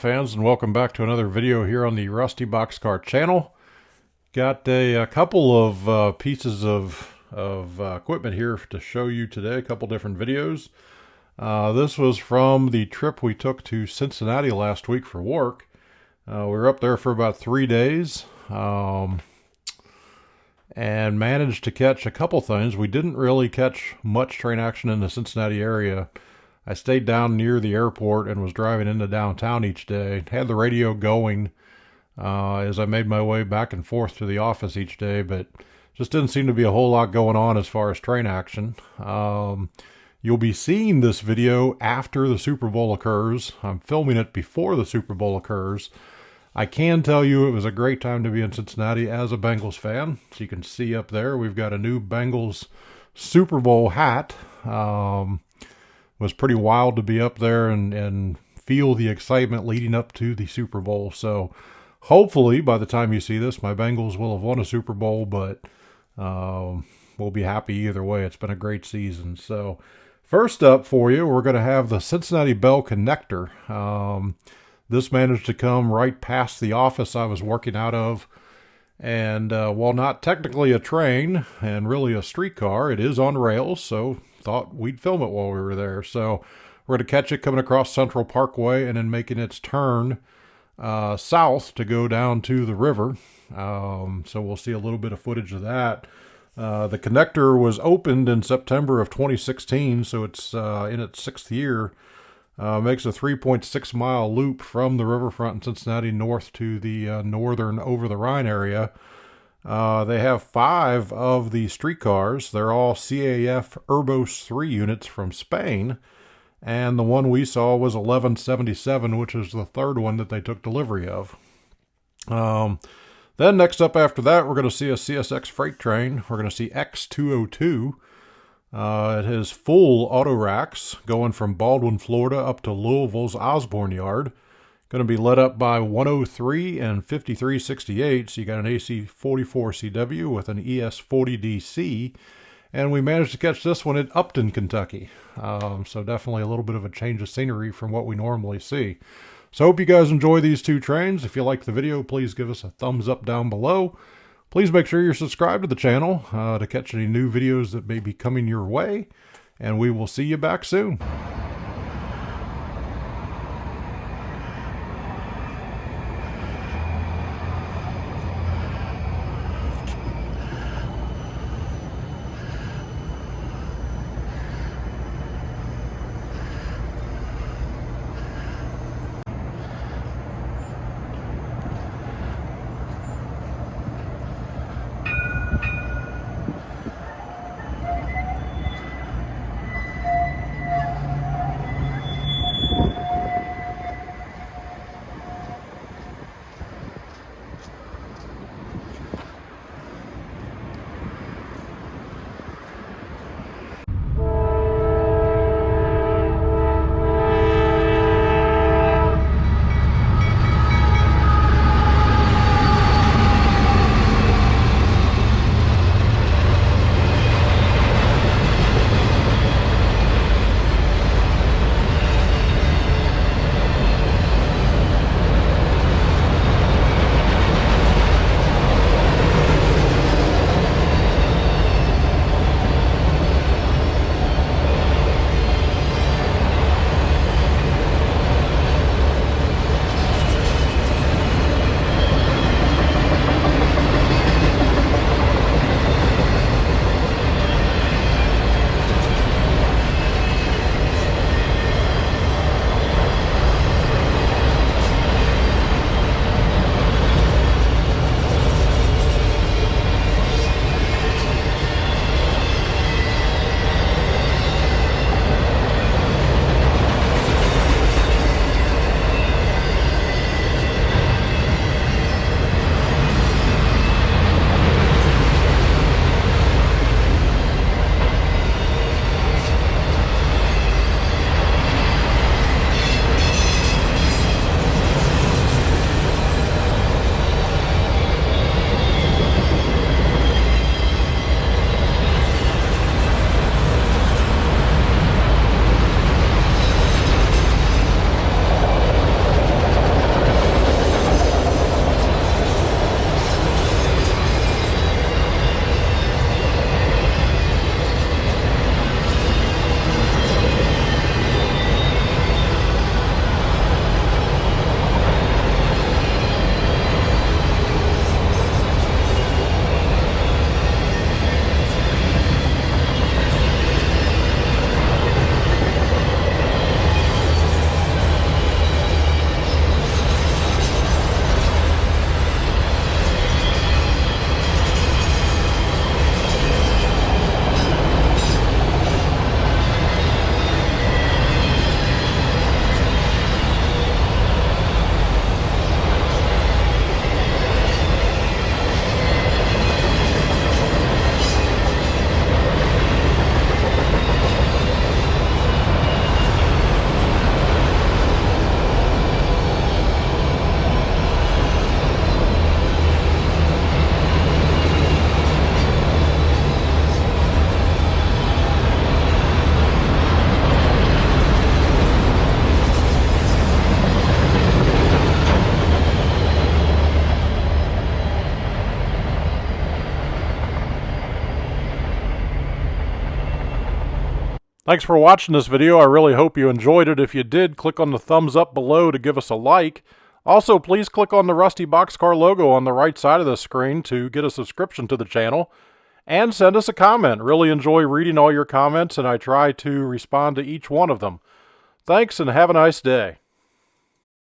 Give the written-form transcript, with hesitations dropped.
fans, and welcome back to another video here on the Rusty Boxcar channel. Got a couple of pieces of equipment here to show you today, a couple different videos. This was from the trip we took to Cincinnati last week for work. We were up there for about 3 days and managed to catch a couple things. We didn't really catch much train action in the Cincinnati area. I stayed down near the airport and was driving into downtown each day. Had the radio going as I made my way back and forth to the office each day, but just didn't seem to be a whole lot going on as far as train action. You'll be seeing this video after the Super Bowl occurs. I'm filming it before the Super Bowl occurs. I can tell you it was a great time to be in Cincinnati as a Bengals fan. So you can see up there, we've got a new Bengals Super Bowl hat. Was pretty wild to be up there and feel the excitement leading up to the Super Bowl. So hopefully by the time you see this, my Bengals will have won a Super Bowl, but we'll be happy either way. It's been a great season. So first up for you, we're going to have the Cincinnati Bell connector. This managed to come right past the office I was working out of. And while not technically a train and really a streetcar, it is on rails, so thought we'd film it while we were there. So we're going to catch it coming across Central Parkway and then making its turn south to go down to the river. So we'll see a little bit of footage of that. The connector was opened in September of 2016, so it's in its 6th year. Makes a 3.6 mile loop from the riverfront in Cincinnati north to the northern over the Rhine area. They have 5 of the streetcars. They're all CAF Urbos 3 units from Spain. And the one we saw was 1177, which is the 3rd one that they took delivery of. Then next up after that, we're going to see a CSX freight train. We're going to see X202. It has full Autoracks going from Baldwin, Florida up to Louisville's Osborne Yard. Going to be led up by 103 and 5368. So you got an AC 44 CW with an ES 40 DC. And we managed to catch this one at Upton, Kentucky. So definitely a little bit of a change of scenery from what we normally see. So hope you guys enjoy these 2 trains. If you liked the video, please give us a thumbs up down below. Please make sure you're subscribed to the channel to catch any new videos that may be coming your way. And we will see you back soon. Thanks for watching this video. I really hope you enjoyed it. If you did, click on the thumbs up below to give us a like. Also, please click on the Rusty Boxcar logo on the right side of the screen to get a subscription to the channel. And send us a comment. Really enjoy reading all your comments, and I try to respond to each one of them. Thanks, and have a nice day.